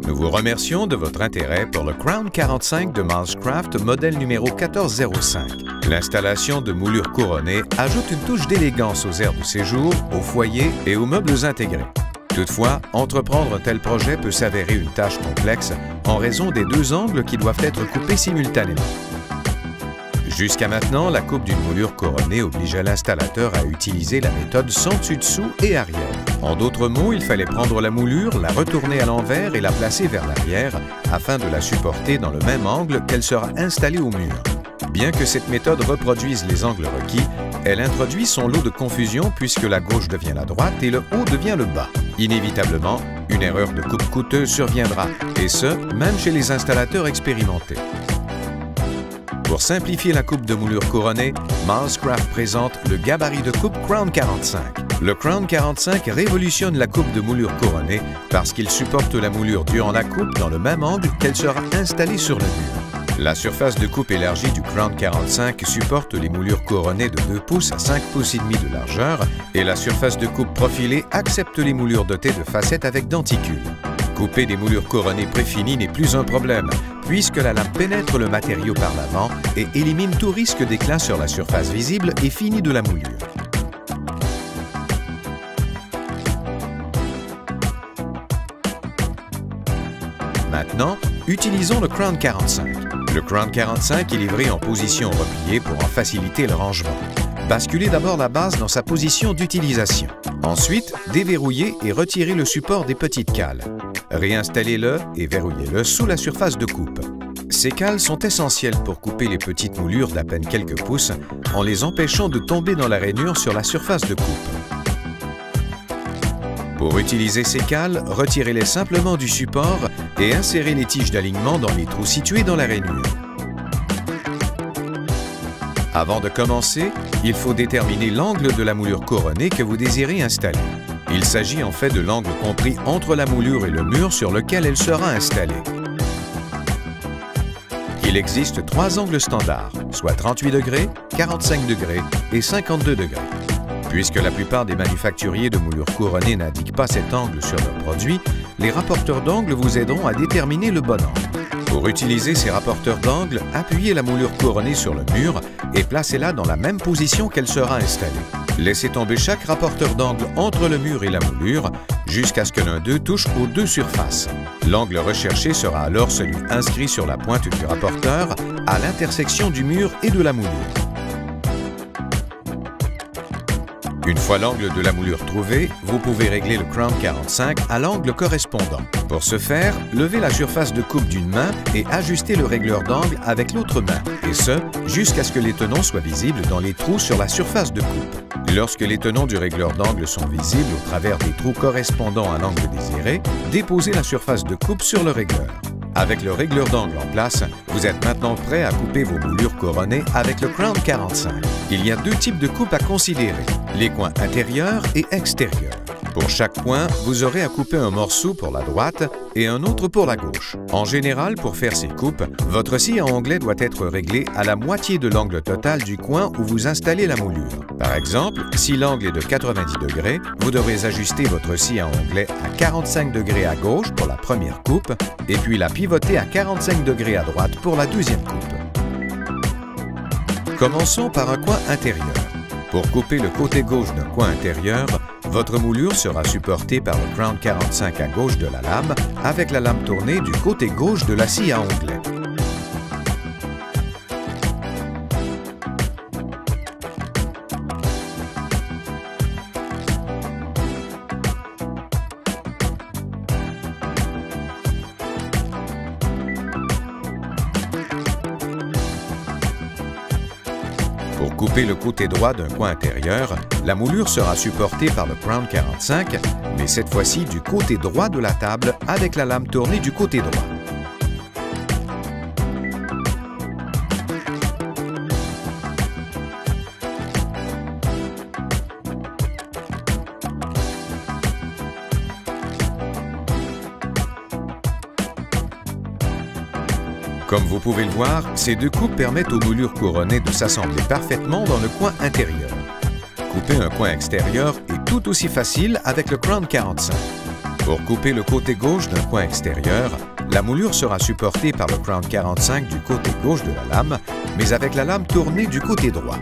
Nous vous remercions de votre intérêt pour le Crown 45 de Milescraft, modèle numéro 1405. L'installation de moulures couronnées ajoute une touche d'élégance aux aires de séjour, aux foyers et aux meubles intégrés. Toutefois, entreprendre un tel projet peut s'avérer une tâche complexe en raison des deux angles qui doivent être coupés simultanément. Jusqu'à maintenant, la coupe d'une moulure couronnée obligeait l'installateur à utiliser la méthode sans dessus-dessous et arrière. En d'autres mots, il fallait prendre la moulure, la retourner à l'envers et la placer vers l'arrière afin de la supporter dans le même angle qu'elle sera installée au mur. Bien que cette méthode reproduise les angles requis, elle introduit son lot de confusion puisque la gauche devient la droite et le haut devient le bas. Inévitablement, une erreur de coupe coûteuse surviendra, et ce, même chez les installateurs expérimentés. Pour simplifier la coupe de moulure couronnée, Milescraft présente le gabarit de coupe Crown 45. Le Crown 45 révolutionne la coupe de moulure couronnée parce qu'il supporte la moulure durant la coupe dans le même angle qu'elle sera installée sur le mur. La surface de coupe élargie du Crown 45 supporte les moulures couronnées de 2 pouces à 5 pouces et demi de largeur et la surface de coupe profilée accepte les moulures dotées de facettes avec denticules. Couper des moulures couronnées préfinies n'est plus un problème, puisque la lame pénètre le matériau par l'avant et élimine tout risque d'éclat sur la surface visible et finie de la moulure. Maintenant, utilisons le Crown 45. Le Crown 45 est livré en position repliée pour en faciliter le rangement. Basculez d'abord la base dans sa position d'utilisation. Ensuite, déverrouillez et retirez le support des petites cales. Réinstallez-le et verrouillez-le sous la surface de coupe. Ces cales sont essentielles pour couper les petites moulures d'à peine quelques pouces en les empêchant de tomber dans la rainure sur la surface de coupe. Pour utiliser ces cales, retirez-les simplement du support et insérez les tiges d'alignement dans les trous situés dans la rainure. Avant de commencer, il faut déterminer l'angle de la moulure couronnée que vous désirez installer. Il s'agit en fait de l'angle compris entre la moulure et le mur sur lequel elle sera installée. Il existe 3 angles standards, soit 38 degrés, 45 degrés et 52 degrés. Puisque la plupart des manufacturiers de moulures couronnées n'indiquent pas cet angle sur leurs produits, les rapporteurs d'angle vous aideront à déterminer le bon angle. Pour utiliser ces rapporteurs d'angle, appuyez la moulure couronnée sur le mur et placez-la dans la même position qu'elle sera installée. Laissez tomber chaque rapporteur d'angle entre le mur et la moulure jusqu'à ce que l'un d'eux touche aux deux surfaces. L'angle recherché sera alors celui inscrit sur la pointe du rapporteur à l'intersection du mur et de la moulure. Une fois l'angle de la moulure trouvé, vous pouvez régler le Crown 45 à l'angle correspondant. Pour ce faire, levez la surface de coupe d'une main et ajustez le régleur d'angle avec l'autre main, et ce, jusqu'à ce que les tenons soient visibles dans les trous sur la surface de coupe. Lorsque les tenons du régleur d'angle sont visibles au travers des trous correspondant à l'angle désiré, déposez la surface de coupe sur le régleur. Avec le régleur d'angle en place, vous êtes maintenant prêt à couper vos moulures couronnées avec le Crown 45. Il y a 2 types de coupes à considérer, les coins intérieurs et extérieurs. Pour chaque coin, vous aurez à couper un morceau pour la droite et un autre pour la gauche. En général, pour faire ces coupes, votre scie à onglet doit être réglée à la moitié de l'angle total du coin où vous installez la moulure. Par exemple, si l'angle est de 90 degrés, vous devrez ajuster votre scie à onglet à 45 degrés à gauche pour la première coupe et puis la pivoter à 45 degrés à droite pour la deuxième coupe. Commençons par un coin intérieur. Pour couper le côté gauche d'un coin intérieur, votre moulure sera supportée par le Crown 45 à gauche de la lame avec la lame tournée du côté gauche de la scie à onglet. Pour couper le côté droit d'un coin intérieur, la moulure sera supportée par le Crown 45, mais cette fois-ci du côté droit de la table avec la lame tournée du côté droit. Comme vous pouvez le voir, ces 2 coupes permettent aux moulures couronnées de s'assembler parfaitement dans le coin intérieur. Couper un coin extérieur est tout aussi facile avec le Crown 45. Pour couper le côté gauche d'un coin extérieur, la moulure sera supportée par le Crown 45 du côté gauche de la lame, mais avec la lame tournée du côté droit.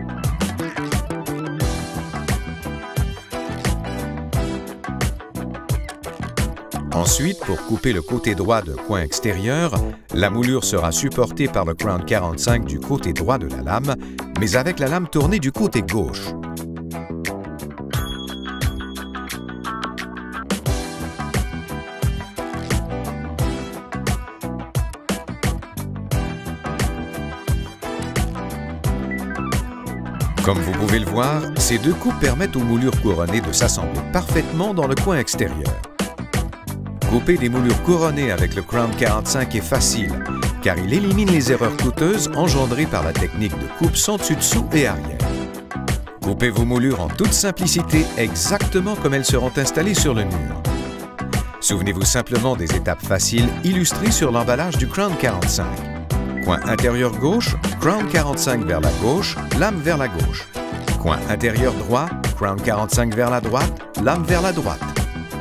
Ensuite, pour couper le côté droit d'un coin extérieur, la moulure sera supportée par le Crown 45 du côté droit de la lame, mais avec la lame tournée du côté gauche. Comme vous pouvez le voir, ces deux coupes permettent aux moulures couronnées de s'assembler parfaitement dans le coin extérieur. Couper des moulures couronnées avec le Crown 45 est facile, car il élimine les erreurs coûteuses engendrées par la technique de coupe sans dessus-dessous et arrière. Coupez vos moulures en toute simplicité, exactement comme elles seront installées sur le mur. Souvenez-vous simplement des étapes faciles illustrées sur l'emballage du Crown 45. Coin intérieur gauche, Crown 45 vers la gauche, lame vers la gauche. Coin intérieur droit, Crown 45 vers la droite, lame vers la droite.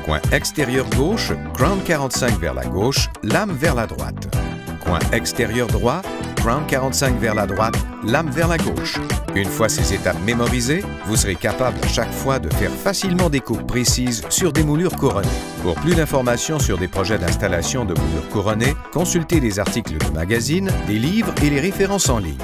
Coin extérieur gauche, Crown 45 vers la gauche, lame vers la droite. Coin extérieur droit, Crown 45 vers la droite, lame vers la gauche. Une fois ces étapes mémorisées, vous serez capable à chaque fois de faire facilement des coupes précises sur des moulures couronnées. Pour plus d'informations sur des projets d'installation de moulures couronnées, consultez des articles de magazines, des livres et les références en ligne.